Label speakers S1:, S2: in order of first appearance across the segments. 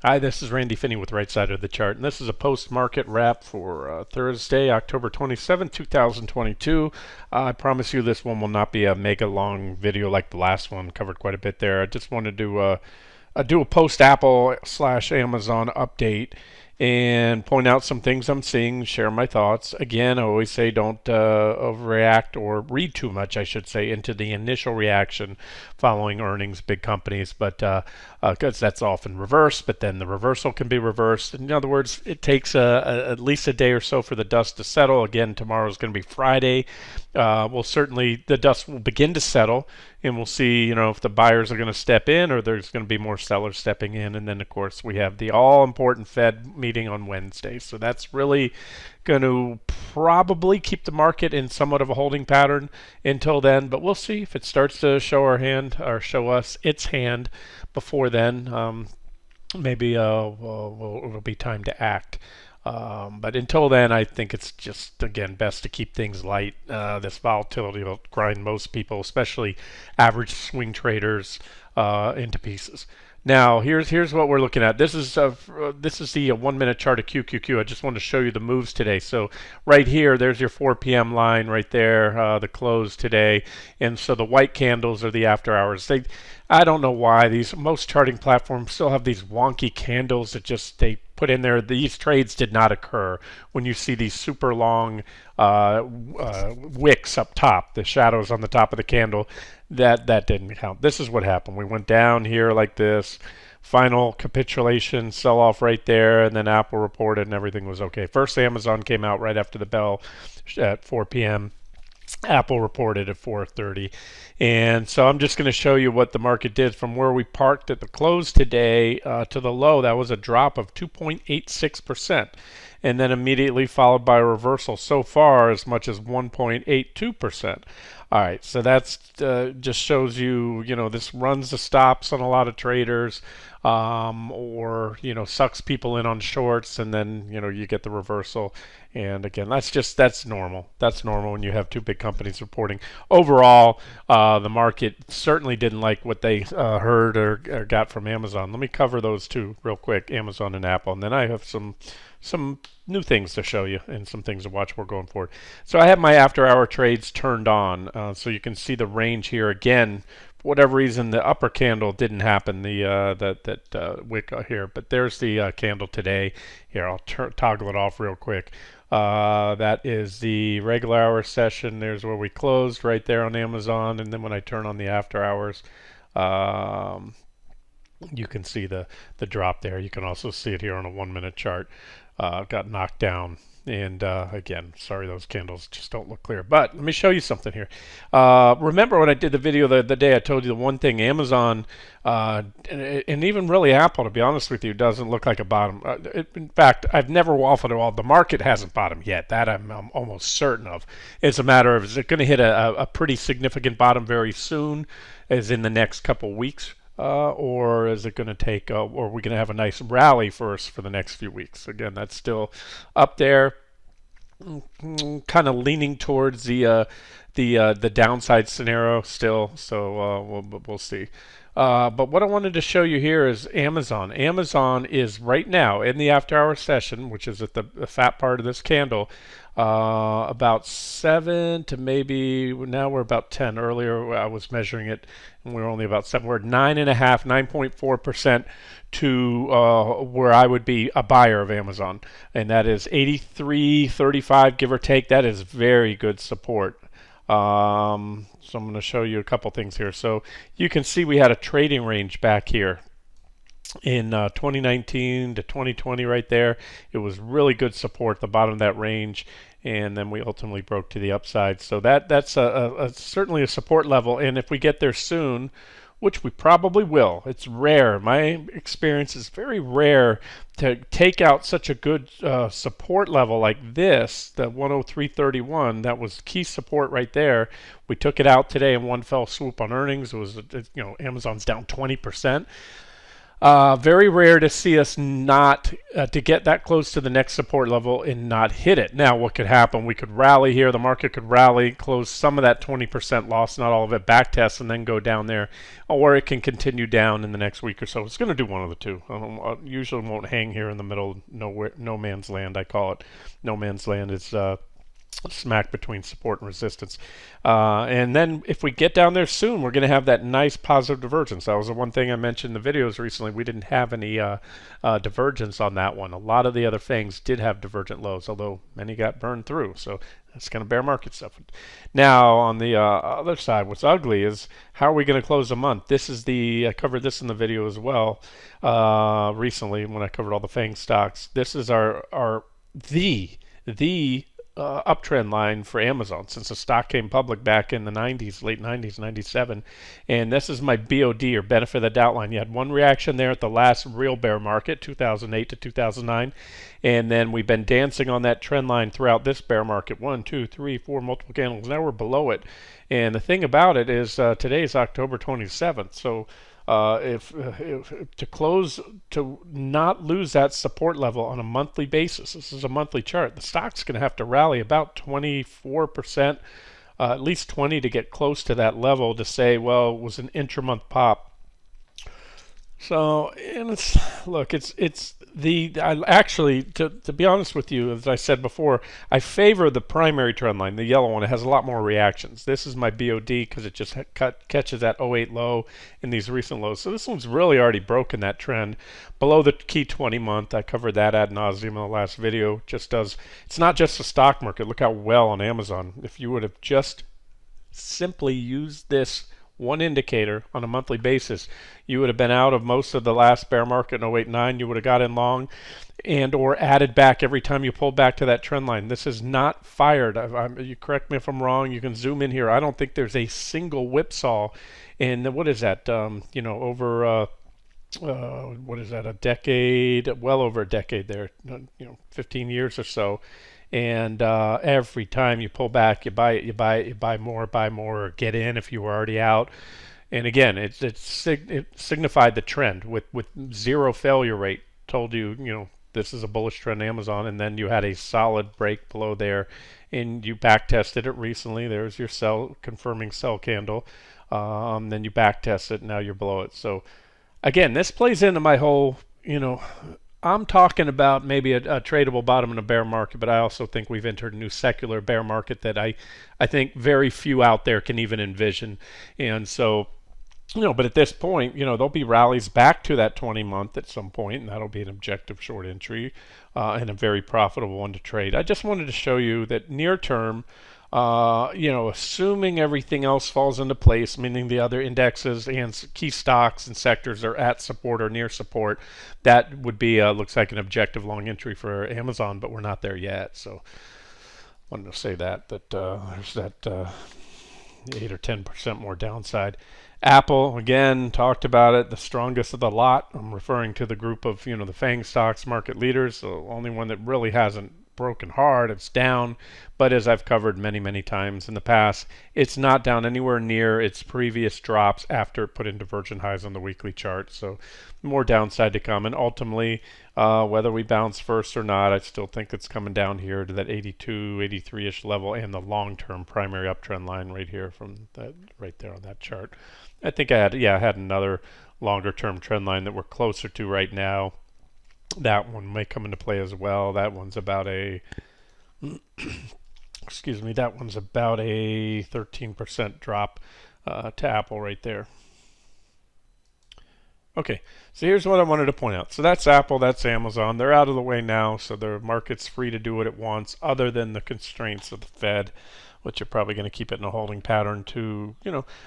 S1: Hi, this is Randy Finney with Right Side of the Chart, and this is a post-market wrap for Thursday, October 27, 2022. I promise you this one will not be a mega long video like the last one. Covered quite a bit there. I just wanted to do a post-Apple / Amazon update and point out some things I'm seeing, share my thoughts. Again, I always say don't overreact or read too much, I should say, into the initial reaction following earnings, big companies, but because that's often reversed, but then the reversal can be reversed. In other words, it takes at least a day or so for the dust to settle. Again, tomorrow is going to be Friday. The dust will begin to settle, and we'll see, if the buyers are going to step in or there's going to be more sellers stepping in. And then, of course, we have the all-important Fed meeting on Wednesday. So that's really going to probably keep the market in somewhat of a holding pattern until then. But we'll see if it starts to show our hand or show us its hand before then. Maybe it'll be time to act. But until then, I think it's just, again, best to keep things light. This volatility will grind most people, especially average swing traders, into pieces. Now, here's what we're looking at. This is the 1 minute chart of QQQ. I just want to show you the moves today. So right here, there's your 4 p.m. line right there, the close today. And so the white candles are the after hours. I don't know why most charting platforms still have these wonky candles that they put in there. These trades did not occur when you see these super long wicks up top, the shadows on the top of the candle. That didn't count. This is what happened. We went down here like this, final capitulation, sell off right there, and then Apple reported and everything was okay. First, Amazon came out right after the bell at 4 p.m. Apple reported at 4:30, and so I'm just going to show you what the market did from where we parked at the close today to the low. That was a drop of 2.86%, and then immediately followed by a reversal so far as much as 1.82%. All right, so that's just shows you, this runs the stops on a lot of traders, or sucks people in on shorts, and then you get the reversal. And again, that's normal. That's normal when you have two big companies reporting. Overall, the market certainly didn't like what they heard or got from Amazon. Let me cover those two real quick, Amazon and Apple, and then I have some new things to show you and some things to watch. We're going forward. So I have my after-hour trades turned on, so you can see the range here again. For whatever reason, the upper candle didn't happen, that wick here, but there's the candle today. Here, I'll toggle it off real quick. That is the regular hour session. There's where we closed right there on Amazon, and then when I turn on the after hours, you can see the drop there. You can also see it here on a 1 minute chart. Got knocked down, and again, sorry, those candles just don't look clear, but let me show you something here. Remember when I did the video the day I told you the one thing, Amazon and even really Apple, to be honest with you, doesn't look like a bottom. In fact, I've never waffled at all. The market hasn't bottomed yet. That I'm almost certain of. It's a matter of, is it going to hit a pretty significant bottom very soon, as in the next couple weeks? Or is it going to take, or are we going to have a nice rally first for the next few weeks? Again, that's still up there, kind of leaning towards the downside scenario still. So we'll see. But what I wanted to show you here is Amazon. Amazon is right now in the after-hour session, which is at the fat part of this candle, about 7 to maybe, now we're about 10. Earlier I was measuring it and we were only about 7. We're at 9.5, 9.4% to where I would be a buyer of Amazon, and that is 83.35, give or take. That is very good support. So I'm going to show you a couple things here. So you can see we had a trading range back here in 2019 to 2020 right there. It was really good support at the bottom of that range, and then we ultimately broke to the upside. So that's certainly a support level, and if we get there soon, which we probably will. It's rare. My experience is very rare to take out such a good support level like this, the 103.31. That was key support right there. We took it out today in one fell swoop on earnings. It was, Amazon's down 20%. Very rare to see us not to get that close to the next support level and not hit it. Now, what could happen? We could rally here. The market could rally, close some of that 20% loss, not all of it, back test, and then go down there, or it can continue down in the next week or so. It's going to do one of the two. I usually won't hang here in the middle, nowhere, no man's land. I call it no man's land. It's smack between support and resistance. And then if we get down there soon, we're going to have that nice positive divergence. That was the one thing I mentioned in the videos recently. We didn't have any divergence on that one. A lot of the other things did have divergent lows, although many got burned through. So that's kind of bear market stuff. Now, on the other side, what's ugly is how are we going to close the month? This is I covered this in the video as well recently when I covered all the FANG stocks. This is the uptrend line for Amazon since the stock came public back in the 90s, late 90s, 97. And this is my BOD, or benefit of the doubt line. You had one reaction there at the last real bear market, 2008 to 2009. And then we've been dancing on that trend line throughout this bear market. 1, 2, 3, 4 multiple candles. Now we're below it. And the thing about it is today is October 27th. So if to close, to not lose that support level on a monthly basis, this is a monthly chart, the stock's going to have to rally about 24%, at least 20 to get close to that level to say, well, it was an intramonth pop. So, and I actually, to be honest with you, as I said before, I favor the primary trend line, the yellow one. It has a lot more reactions. This is my BOD because it just catches that '08 low in these recent lows. So this one's really already broken that trend below the key 20 month. I covered that ad nauseum in the last video. It's not just the stock market. Look how well on Amazon. If you would have just simply used this one indicator on a monthly basis, you would have been out of most of the last bear market in 08-09. You would have got in long and or added back every time you pulled back to that trend line. This is not fired. You correct me if I'm wrong. You can zoom in here. I don't think there's a single whipsaw in what is that? Over what is that? A decade? Well over a decade there. 15 years or so. And every time you pull back, you buy it, you buy more, or get in if you were already out. And again, it signified the trend with zero failure rate. Told you, this is a bullish trend in Amazon, and then you had a solid break below there, and you back tested it recently. There's your confirming sell candle. Then you back test it, now you're below it. So again, this plays into my whole, I'm talking about maybe a tradable bottom in a bear market, but I also think we've entered a new secular bear market that I think very few out there can even envision. And so, but at this point, there'll be rallies back to that 20-month at some point, and that'll be an objective short entry and a very profitable one to trade. I just wanted to show you that near term, assuming everything else falls into place, meaning the other indexes and key stocks and sectors are at support or near support, that would be looks like an objective long entry for Amazon, but we're not there yet. So I wanted to say that there's that 8 or 10% more downside. Apple, again, talked about it, the strongest of the lot. I'm referring to the group of, the FANG stocks, market leaders, the only one that really hasn't broken hard. It's down, but as I've covered many times in the past, it's not down anywhere near its previous drops after it put in divergent highs on the weekly chart. So more downside to come, and ultimately whether we bounce first or not, I still think it's coming down here to that 82, 83-ish level and the long-term primary uptrend line right here from that right there on that chart. I think I had another longer-term trend line that we're closer to right now. That one may come into play as well. That one's about a excuse me, that one's about a 13% drop to Apple right there. Okay, so here's what I wanted to point out. So that's Apple, that's Amazon. They're out of the way now, so the market's free to do what it wants other than the constraints of the Fed, which are probably going to keep it in a holding pattern to,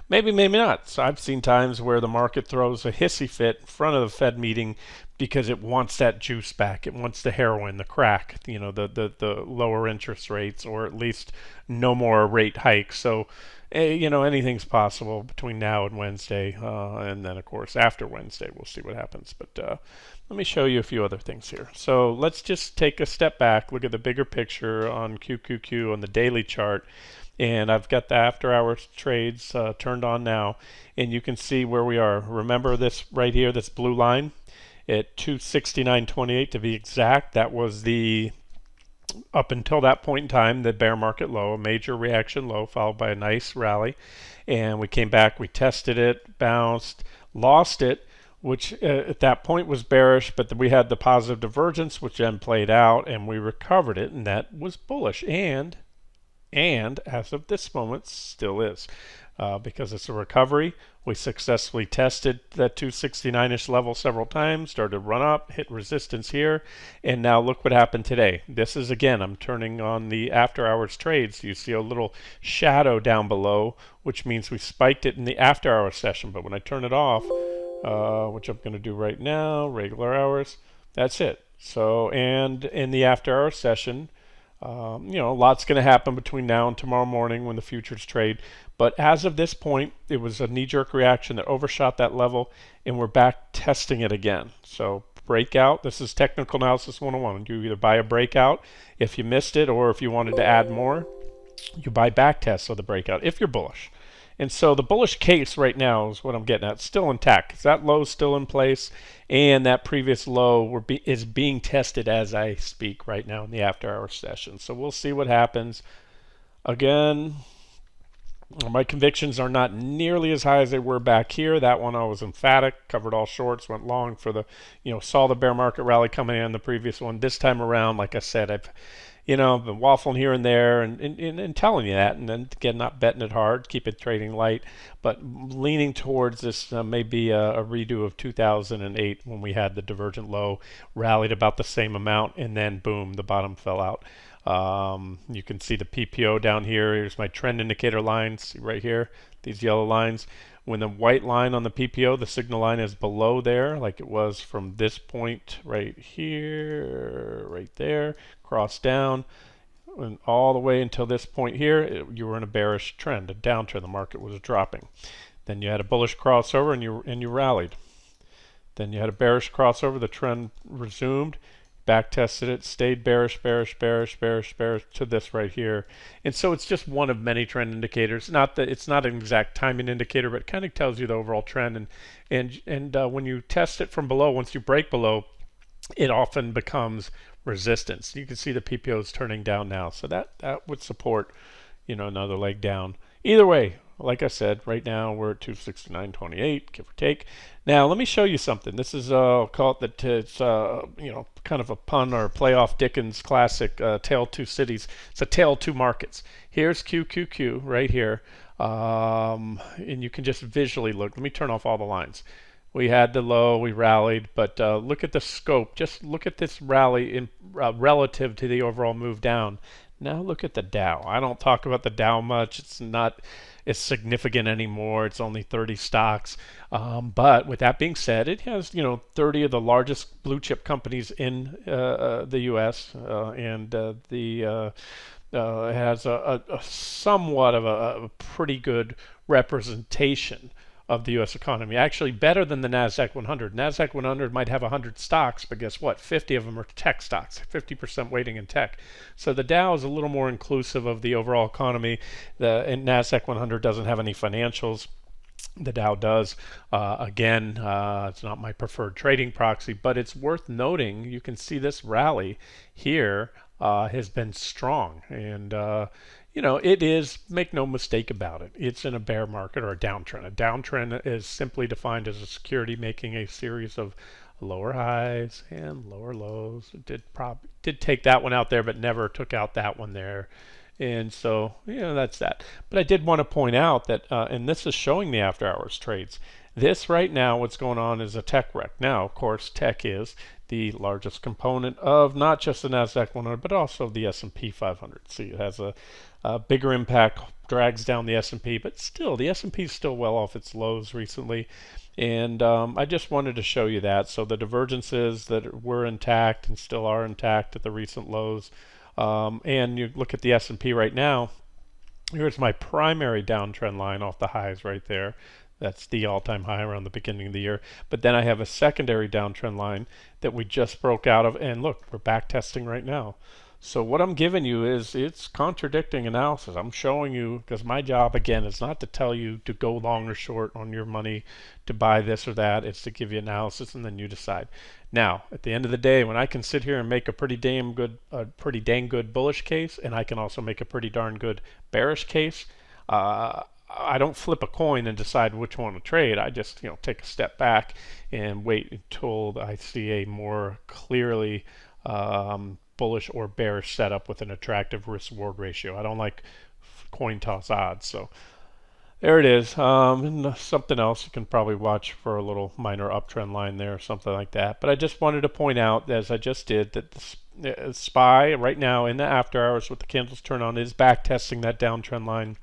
S1: maybe not. So I've seen times where the market throws a hissy fit in front of the Fed meeting because it wants that juice back. It wants the heroin, the crack, the lower interest rates, or at least no more rate hikes. So, anything's possible between now and Wednesday. And then, of course, after Wednesday, we'll see what happens. But let me show you a few other things here. So let's just take a step back, look at the bigger picture on QQQ on the daily chart. and I've got the after hours trades turned on now, and you can see where we are. Remember this right here, this blue line at 269.28 to be exact. That was the, up until that point in time, the bear market low, a major reaction low followed by a nice rally, and we came back, we tested it, bounced, lost it, which at that point was bearish, but we had the positive divergence, which then played out, and we recovered it, and that was bullish, and as of this moment still is, because it's a recovery. We successfully tested that 269-ish level several times, started to run up, hit resistance here, and now look what happened today. This is, again, I'm turning on the after hours trades. You see a little shadow down below, which means we spiked it in the after hours session, but when I turn it off, which I'm going to do right now, regular hours, that's it. So, and in the after hours session, a lot's going to happen between now and tomorrow morning when the futures trade. But as of this point, it was a knee-jerk reaction that overshot that level, and we're back testing it again. So breakout, this is Technical Analysis 101. You either buy a breakout if you missed it, or if you wanted to add more, you buy back tests of the breakout if you're bullish. And so the bullish case right now is what I'm getting at. Still intact. That low is still in place, and that previous low is being tested as I speak right now in the after-hours session. So we'll see what happens. Again, my convictions are not nearly as high as they were back here. That one I was emphatic, covered all shorts, went long for the, saw the bear market rally coming in the previous one. This time around, like I said, I've been waffling here and there and telling you that, and then again, not betting it hard, keep it trading light, but leaning towards this maybe a redo of 2008 when we had the divergent low, rallied about the same amount, and then boom, the bottom fell out. You can see the PPO down here. Here's my trend indicator lines, see right here, these yellow lines. When the white line on the PPO, the signal line, is below there, like it was from this point right here, right there, cross down, and all the way until this point here, you were in a bearish trend, a downtrend. The market was dropping. Then you had a bullish crossover, and you rallied. Then you had a bearish crossover. The trend resumed. Back tested it, stayed bearish, bearish, bearish, bearish, bearish to this right here. And so it's just one of many trend indicators. It's not an exact timing indicator, but it kind of tells you the overall trend. And when you test it from below, once you break below, it often becomes resistance. You can see the PPO is turning down now, so that would support, another leg down. Either way, like I said, right now we're at 269.28, give or take. Now let me show you something. This is I'll call it that it's kind of a pun or a play off Dickens' classic Tale of Two Cities. It's a Tale of Two Markets. Here's QQQ right here, and you can just visually look. Let me turn off all the lines. We had the low, we rallied, but look at the scope. Just look at this rally in relative to the overall move down. Now look at the Dow. I don't talk about the Dow much. It's not as significant anymore. It's only 30 stocks. But with that being said, it has 30 of the largest blue chip companies in the U.S. and it has a somewhat of a pretty good representation of the U.S. economy, actually better than the NASDAQ 100. NASDAQ 100 might have 100 stocks, but guess what? 50 of them are tech stocks, 50% weighting in tech. So the Dow is a little more inclusive of the overall economy. The NASDAQ 100 doesn't have any financials. The Dow does. Again, it's not my preferred trading proxy, but it's worth noting. You can see this rally here has been strong, and it is, make no mistake about it, it's in a bear market or a downtrend. A downtrend is simply defined as a security making a series of lower highs and lower lows. It did take that one out there, but never took out that one there. And so, that's that. But I did want to point out that, and this is showing the after hours trades. This right now, what's going on is a tech wreck. Now, of course, tech is the largest component of not just the NASDAQ 100, but also the S&P 500. See, it has a bigger impact, drags down the S&P, but still, the S&P is still well off its lows recently. And I just wanted to show you that. So the divergences that were intact and still are intact at the recent lows. And you look at the S&P right now, here's my primary downtrend line off the highs right there. That's the all-time high around the beginning of the year. But then I have a secondary downtrend line that we just broke out of, and look, we're back testing right now. So what I'm giving you is it's contradicting analysis. I'm showing you, because my job again is not to tell you to go long or short on your money to buy this or that. It's to give you analysis and then you decide. Now, at the end of the day, when I can sit here and make a pretty dang good bullish case, and I can also make a pretty darn good bearish case, I don't flip a coin and decide which one to trade. I just take a step back and wait until I see a more clearly bullish or bearish setup with an attractive risk-reward ratio. I don't like coin toss odds. So there it is. And something else you can probably watch for a little minor uptrend line there or something like that. But I just wanted to point out, as I just did, that the SPY right now in the after hours with the candles turned on is back testing that downtrend line.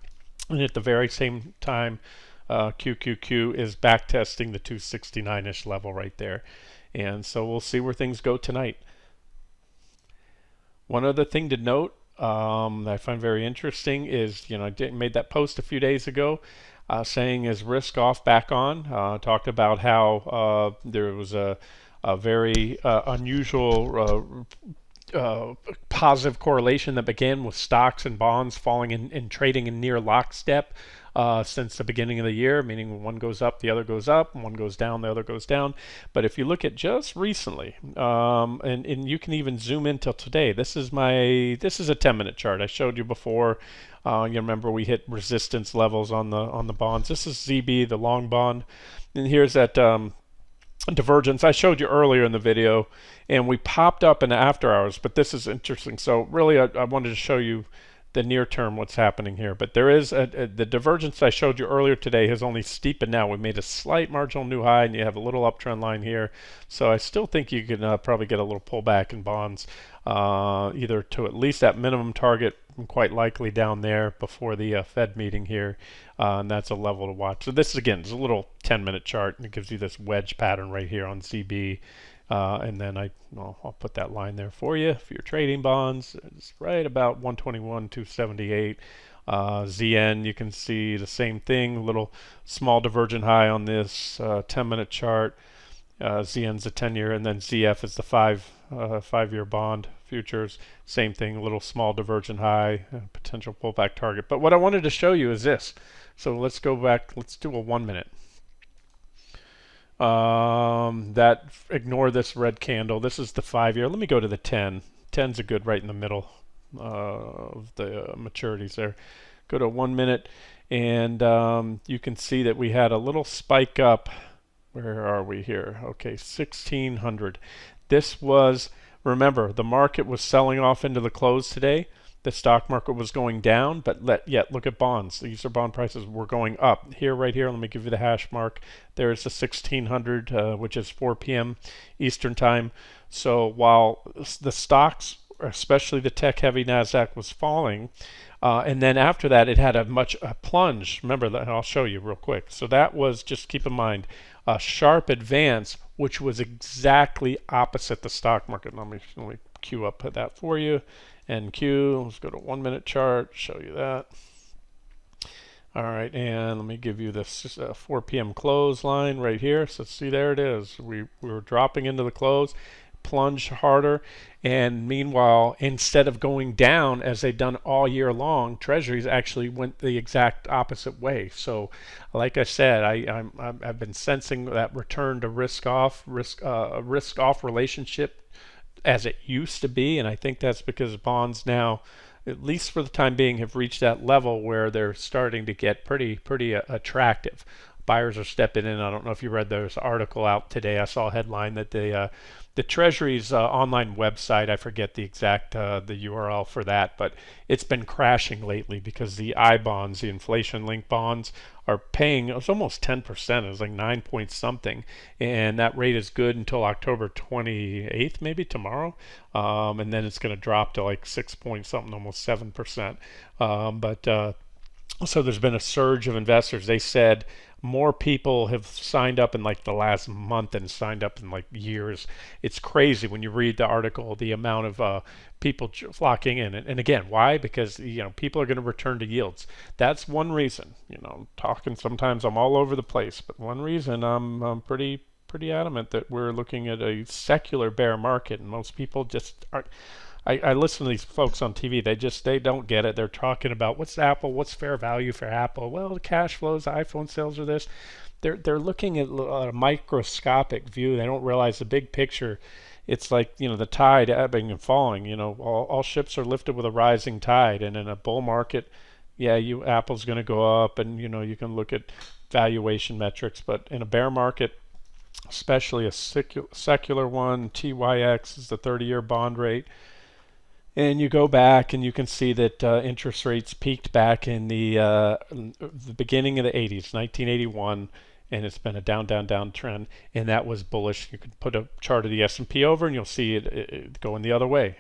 S1: And at the very same time, QQQ is back testing the 269-ish level right there. And so we'll see where things go tonight. One other thing to note that I find very interesting is, I made that post a few days ago saying is risk off back on. Talked about how there was a very unusual positive correlation that began with stocks and bonds falling and trading in near lockstep since the beginning of the year, meaning when one goes up, the other goes up, and one goes down, the other goes down. But if you look at just recently, and you can even zoom in till today, this is a 10-minute chart I showed you before. You remember we hit resistance levels on the bonds. This is ZB, the long bond, and here's that divergence I showed you earlier in the video, and we popped up in the after hours, but this is interesting. So really I wanted to show you the near term what's happening here, but there is the divergence I showed you earlier today has only steepened now. We made a slight marginal new high, and you have a little uptrend line here, so I still think you can probably get a little pullback in bonds, either to at least that minimum target, quite likely down there before the Fed meeting here, and that's a level to watch. So this again is a little 10-minute chart, and it gives you this wedge pattern right here on ZB. And then I'll put that line there for you. If you're trading bonds, it's right about 121, 278. ZN, you can see the same thing, a little small divergent high on this 10-minute chart. ZN's a 10-year, and then ZF is the five-year bond futures. Same thing, a little small divergent high, potential pullback target. But what I wanted to show you is this. So let's go back. Let's do a 1 minute. Ignore this red candle. This is the 5-year. Let me go to the 10. 10's a good right in the middle of the maturities there. Go to 1 minute, and you can see that we had a little spike up. Where are we here? Okay, 1600. This was, remember, the market was selling off into the close today. The stock market was going down, but yet look at bonds. These are bond prices were going up. Here, right here, let me give you the hash mark. There's the 1600, which is 4 p.m. Eastern time. So while the stocks, especially the tech-heavy NASDAQ, was falling, and then after that, it had a plunge. Remember that, I'll show you real quick. So that was, just keep in mind, a sharp advance, which was exactly opposite the stock market. Let me queue up that for you. NQ, let's go to 1 minute chart, show you that. All right, and let me give you this 4 p.m. close line right here. So see, there it is. We were dropping into the close, plunged harder, and meanwhile, instead of going down as they've done all year long, treasuries actually went the exact opposite way. So like I said, I've been sensing that return to risk off relationship as it used to be, and I think that's because bonds now, at least for the time being, have reached that level where they're starting to get pretty attractive. Buyers are stepping in. I don't know if you read this article out today. I saw a headline that the Treasury's online website, I forget the exact the URL for that, but it's been crashing lately because the I bonds, the inflation-linked bonds, are paying, it's almost 10%. It's like 9 point something, and that rate is good until October 28th, maybe tomorrow, and then it's going to drop to like 6 point something, almost 7%. So there's been a surge of investors. They said more people have signed up in like the last month than signed up in like years. It's crazy when you read the article, the amount of people flocking in. And again, why? Because people are going to return to yields. That's one reason. Talking sometimes I'm all over the place, but one reason I'm pretty adamant that we're looking at a secular bear market, and most people just aren't. I listen to these folks on TV. They don't get it. They're talking about what's Apple, what's fair value for Apple. Well, the cash flows, iPhone sales are this. They're looking at a microscopic view. They don't realize the big picture. It's like, the tide ebbing and falling. All ships are lifted with a rising tide. And in a bull market, yeah, Apple's going to go up, and you can look at valuation metrics. But in a bear market, especially a secular one, TYX is the 30-year bond rate. And you go back and you can see that interest rates peaked back in the beginning of the 80s, 1981, and it's been a down, down, down trend, and that was bullish. You could put a chart of the S&P over, and you'll see it going the other way.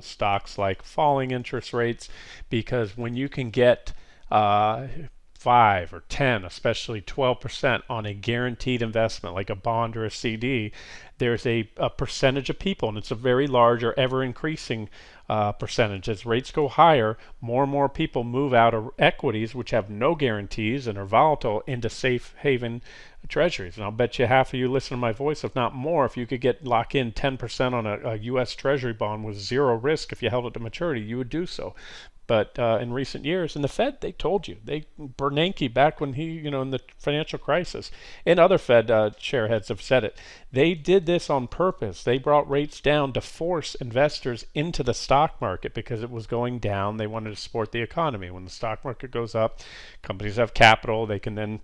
S1: Stocks like falling interest rates, because when you can get 5 or 10, especially 12% on a guaranteed investment like a bond or a CD, there's a percentage of people, and it's a very large or ever increasing percentage. As rates go higher, more and more people move out of equities, which have no guarantees and are volatile, into safe haven treasuries. And I'll bet you half of you listen to my voice, if not more, if you could lock in 10% on a U.S. Treasury bond with zero risk, if you held it to maturity, you would do so. But in recent years, and the Fed, they told you, Bernanke back when he, in the financial crisis, and other Fed chair heads have said it. They did this on purpose. They brought rates down to force investors into the stock market because it was going down. They wanted to support the economy. When the stock market goes up, companies have capital. They can then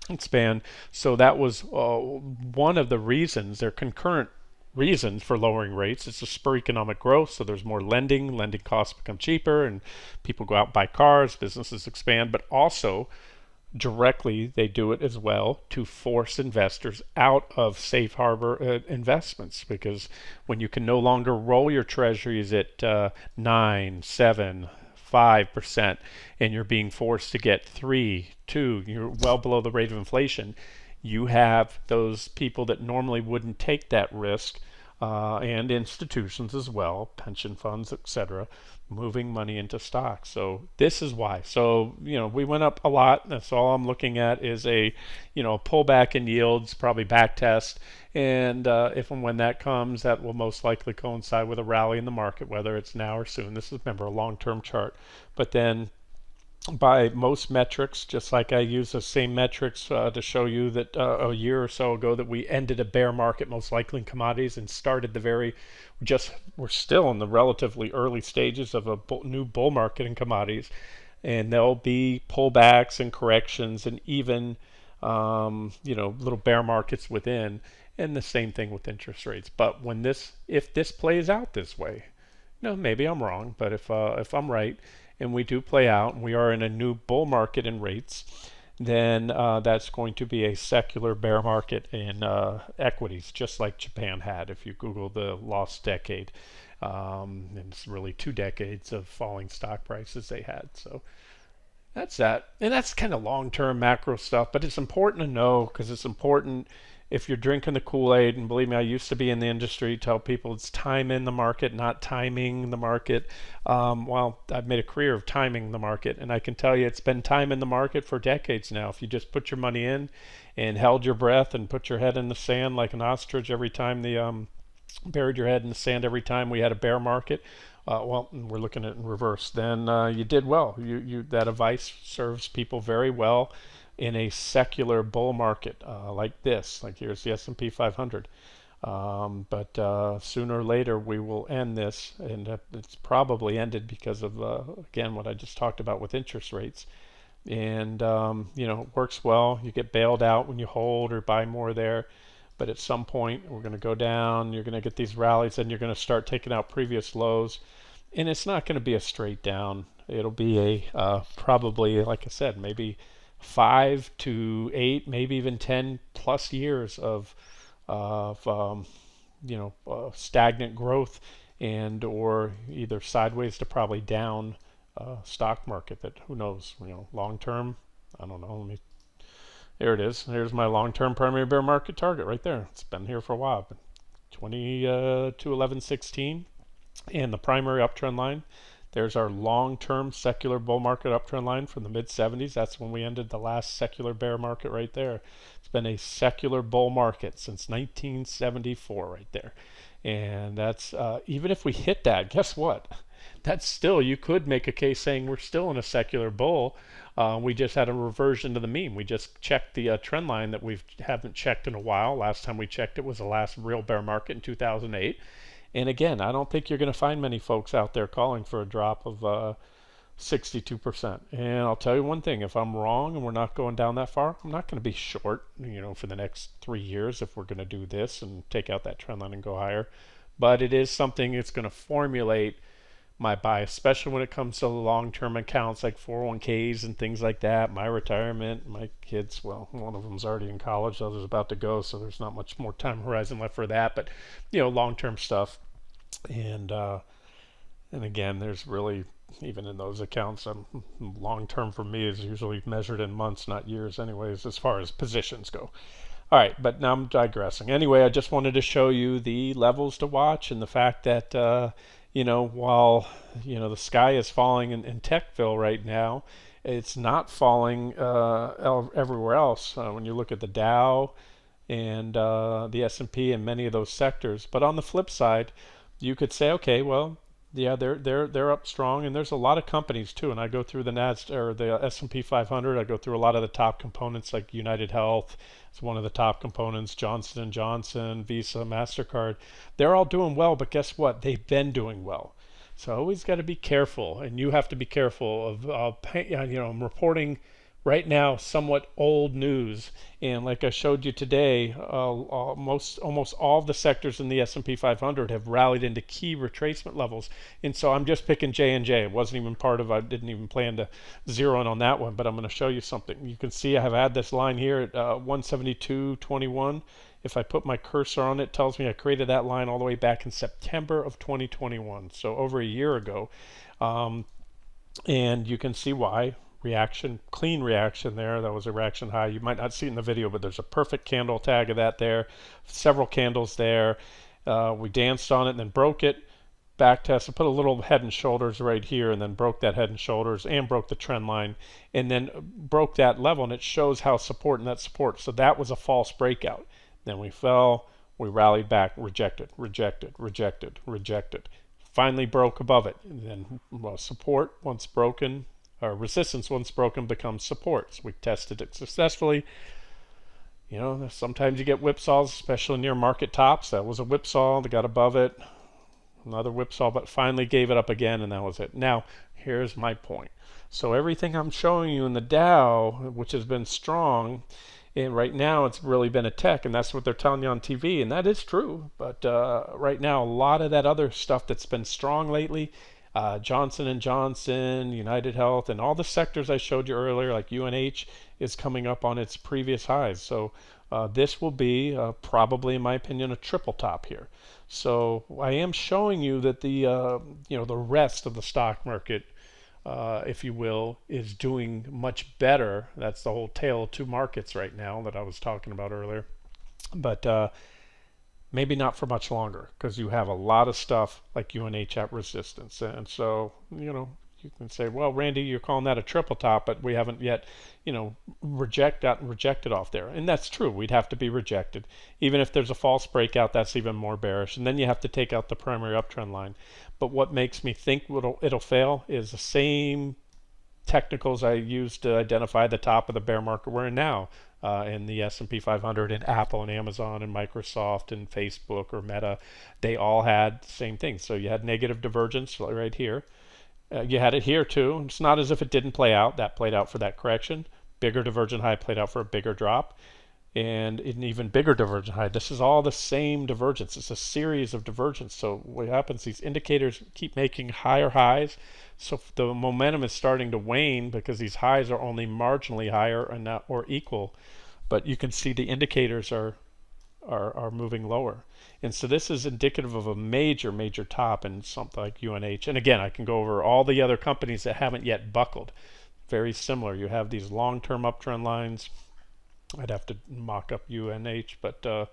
S1: expand. So that was one of the reasons. They're concurrent reasons for lowering rates. It's to spur economic growth, so there's more lending costs become cheaper, and people go out and buy cars, businesses expand. But also directly they do it as well to force investors out of safe harbor investments, because when you can no longer roll your treasuries at 9, 7, 5%, and you're being forced to get 3, 2, you're well below the rate of inflation, you have those people that normally wouldn't take that risk, and institutions as well, pension funds, etc., moving money into stocks. So this is why. So we went up a lot. That's all I'm looking at is a pullback in yields, probably back test, and if and when that comes, that will most likely coincide with a rally in the market, whether it's now or soon. This is, remember, a long-term chart. But then by most metrics, just like I use the same metrics to show you that a year or so ago that we ended a bear market most likely in commodities and started we're still in the relatively early stages of a new bull market in commodities, and there'll be pullbacks and corrections and even little bear markets within, and the same thing with interest rates. But if this plays out this way, maybe I'm wrong, but if I'm right, and we do play out, and we are in a new bull market in rates, then that's going to be a secular bear market in equities, just like Japan had. If you Google the lost decade, and it's really 2 decades of falling stock prices they had. So that's that. And that's kind of long-term macro stuff, but it's important to know, because it's important if you're drinking the Kool-Aid. And believe me, I used to be in the industry, tell people it's time in the market, not timing the market. Well, I've made a career of timing the market, and I can tell you it's been time in the market for decades now. If you just put your money in and held your breath and put your head in the sand like an ostrich every time buried your head in the sand every time we had a bear market, well, we're looking at it in reverse, then you did well. That advice serves people very well in a secular bull market like this. Like here's the S&P 500. But sooner or later we will end this, and it's probably ended because of, again, what I just talked about with interest rates. And it works well. You get bailed out when you hold or buy more there. But at some point we're going to go down. You're going to get these rallies, and you're going to start taking out previous lows. And it's not going to be a straight down. It'll be a probably, like I said, maybe 5 to 8, maybe even 10 plus years of stagnant growth, and or either sideways to probably down stock market. But who knows? Long term, I don't know. There it is. Here's my long-term primary bear market target right there. It's been here for a while, but 2211.16, and the primary uptrend line, There's our long-term secular bull market uptrend line from the mid-70s. That's when we ended the last secular bear market right there. It's been a secular bull market since 1974 right there. And that's even if we hit that, guess what? That's still, you could make a case saying we're still in a secular bull. We just had a reversion to the mean. We just checked the trend line that we haven't checked in a while. Last time we checked it was the last real bear market in 2008. And again, I don't think you're going to find many folks out there calling for a drop of 62%. And I'll tell you one thing, if I'm wrong and we're not going down that far, I'm not going to be short, for the next 3 years if we're going to do this and take out that trend line and go higher. But it is something that's going to formulate my buy, especially when it comes to long-term accounts like 401ks and things like that, my retirement, my kids, well, one of them's already in college, the other's about to go, so there's not much more time horizon left for that, but long-term stuff. And again, there's really, even in those accounts, long-term for me is usually measured in months, not years anyways, as far as positions go. All right, but now I'm digressing. Anyway, I just wanted to show you the levels to watch and the fact that while the sky is falling in Techville right now, it's not falling everywhere else. When you look at the Dow and the S&P and many of those sectors, but on the flip side, you could say, okay, well, yeah, they're up strong, and there's a lot of companies too. And I go through the Nasdaq or the S&P 500. I go through a lot of the top components like United Health. It's one of the top components. Johnson & Johnson, Visa, Mastercard. They're all doing well, but guess what? They've been doing well. So always got to be careful, and you have to be careful of I'm reporting right now somewhat old news, and like I showed you today, almost all of the sectors in the S&P 500 have rallied into key retracement levels, and so I'm just picking J&J. It wasn't even part of, I didn't even plan to zero in on that one, but I'm going to show you something. You can see I have had this line here at 172.21. If I put my cursor on it, it tells me I created that line all the way back in September of 2021, so over a year ago. And you can see why. Reaction, clean reaction there. That was a reaction high. You might not see it in the video, but there's a perfect candle tag of that there. Several candles there. We danced on it and then broke it. Back test. I put a little head and shoulders right here and then broke that head and shoulders and broke the trend line and then broke that level, and it shows how support and that support. So that was a false breakout. Then we fell. We rallied back. Rejected, rejected, rejected, rejected. Finally broke above it. And then support once broken, resistance once broken becomes support. So we tested it successfully. Sometimes you get whipsaws, especially near market tops. That was a whipsaw. They got above it. Another whipsaw, but finally gave it up again, and that was it. Now, here's my point. So everything I'm showing you in the Dow, which has been strong, and right now it's really been a tech, and that's what they're telling you on TV, and that is true. But right now, a lot of that other stuff that's been strong lately, Johnson & Johnson, United Health, and all the sectors I showed you earlier, like UNH, is coming up on its previous highs. So this will be probably, in my opinion, a triple top here. So I am showing you that the the rest of the stock market, if you will, is doing much better. That's the whole tale of two markets right now that I was talking about earlier. But maybe not for much longer, because you have a lot of stuff like UNH at resistance. And so, you can say, well, Randy, you're calling that a triple top, but we haven't yet, gotten rejected off there. And that's true. We'd have to be rejected. Even if there's a false breakout, that's even more bearish. And then you have to take out the primary uptrend line. But what makes me think it'll fail is the same technicals I used to identify the top of the bear market we're in now. In the S&P 500 and Apple and Amazon and Microsoft and Facebook or Meta, they all had the same thing. So you had negative divergence right here. You had it here too. It's not as if it didn't play out. That played out for that correction. Bigger divergent high played out for a bigger drop. And an even bigger divergent high. This is all the same divergence. It's a series of divergence. So what happens, these indicators keep making higher highs. So the momentum is starting to wane because these highs are only marginally higher or equal. But you can see the indicators are moving lower. And so this is indicative of a major top in something like UNH. And again, I can go over all the other companies that haven't yet buckled. Very similar. You have these long-term uptrend lines. I'd have to mock up UNH, but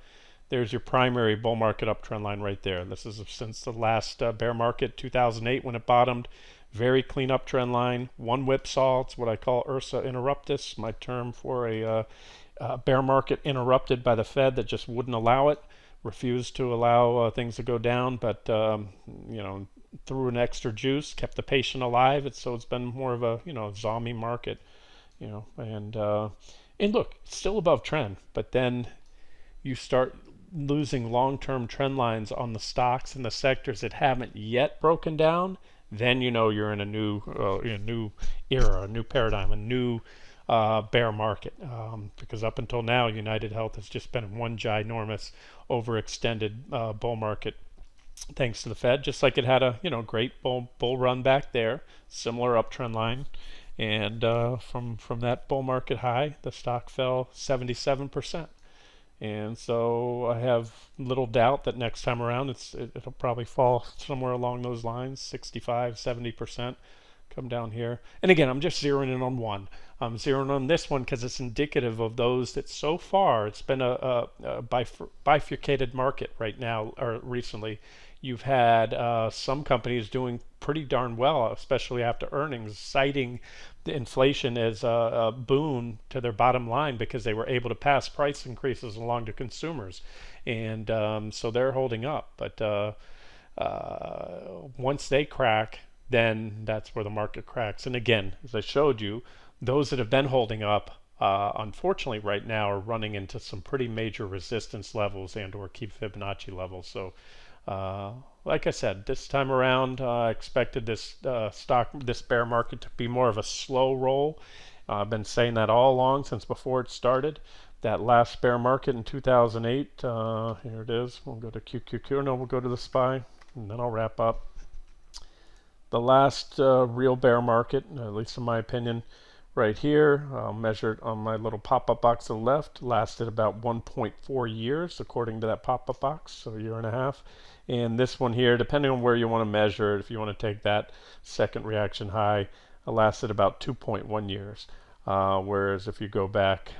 S1: there's your primary bull market uptrend line right there. This is since the last bear market, 2008, when it bottomed. Very clean up trend line. One whipsaw. It's what I call Ursa interruptus, my term for a bear market interrupted by the Fed that just wouldn't allow it, refused to allow things to go down, but you know, threw an extra juice, kept the patient alive. So it's been more of a, you know, zombie market, you know, and look, it's still above trend, but then you start losing long-term trend lines on the stocks and the sectors that haven't yet broken down. Then you know you're in a new era, a new paradigm, a new bear market. Because up until now, United Health has just been one ginormous, overextended bull market, thanks to the Fed. Just like it had a, you know, great bull run back there, similar uptrend line, and from that bull market high, the stock fell 77%. And so I have little doubt that next time around it'll probably fall somewhere along those lines, 65, 70%, come down here. And again, I'm just zeroing in on one. I'm zeroing on this one because it's indicative of those that so far it's been a bifurcated market right now, or recently. You've had some companies doing pretty darn well, especially after earnings, citing the inflation as a boon to their bottom line because they were able to pass price increases along to consumers, and so they're holding up. But once they crack, then that's where the market cracks. And again, as I showed you, those that have been holding up, unfortunately, right now are running into some pretty major resistance levels and/or key Fibonacci levels. So. Like I said, this time around, I expected this this bear market to be more of a slow roll. I've been saying that all along since before it started. That last bear market in 2008, here it is. We'll go to QQQ. No, we'll go to the SPY, and then I'll wrap up. The last real bear market, at least in my opinion, right here, measured on my little pop-up box to the left, lasted about 1.4 years, according to that pop-up box, so a year and a half. And this one here, depending on where you want to measure it, if you want to take that second reaction high, lasted about 2.1 years. Whereas if you go back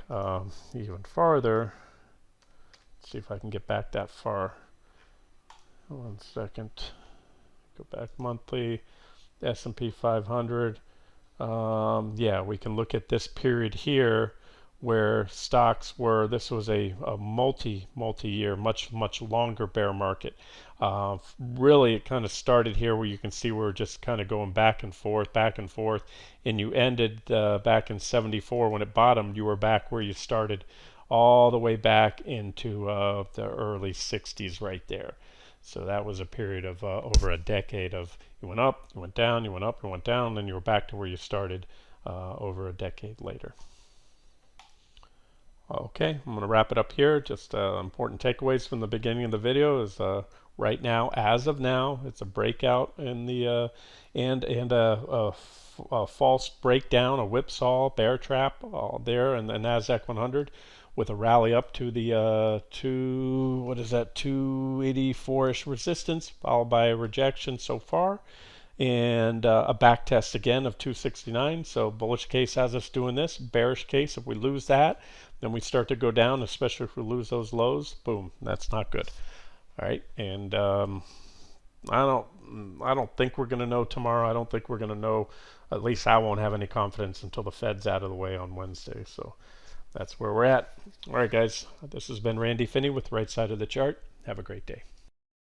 S1: even farther, let's see if I can get back that far. 1 second. Go back monthly, S&P 500. Yeah, we can look at this period here where stocks were, this was a multi-year, much longer bear market. Really, it kind of started here where you can see we're just kind of going back and forth, and you ended back in 74 when it bottomed. You were back where you started all the way back into the early 60s right there. So that was a period of over a decade of you went up, you went down, you went up, you went down, then you were back to where you started over a decade later. Okay, I'm going to wrap it up here. Just important takeaways from the beginning of the video is right now, as of now, it's a breakout in the and a false breakdown, a whipsaw, bear trap there in the NASDAQ 100 with a rally up to the 284-ish resistance, followed by a rejection so far, and a back test again of 269. So bullish case has us doing this. Bearish case, if we lose that, then we start to go down, especially if we lose those lows. Boom, that's not good. All right, and I don't think we're going to know tomorrow. I don't think we're going to know. At least I won't have any confidence until the Fed's out of the way on Wednesday. So that's where we're at. All right, guys. This has been Randy Finney with Right Side of the Chart. Have a great day.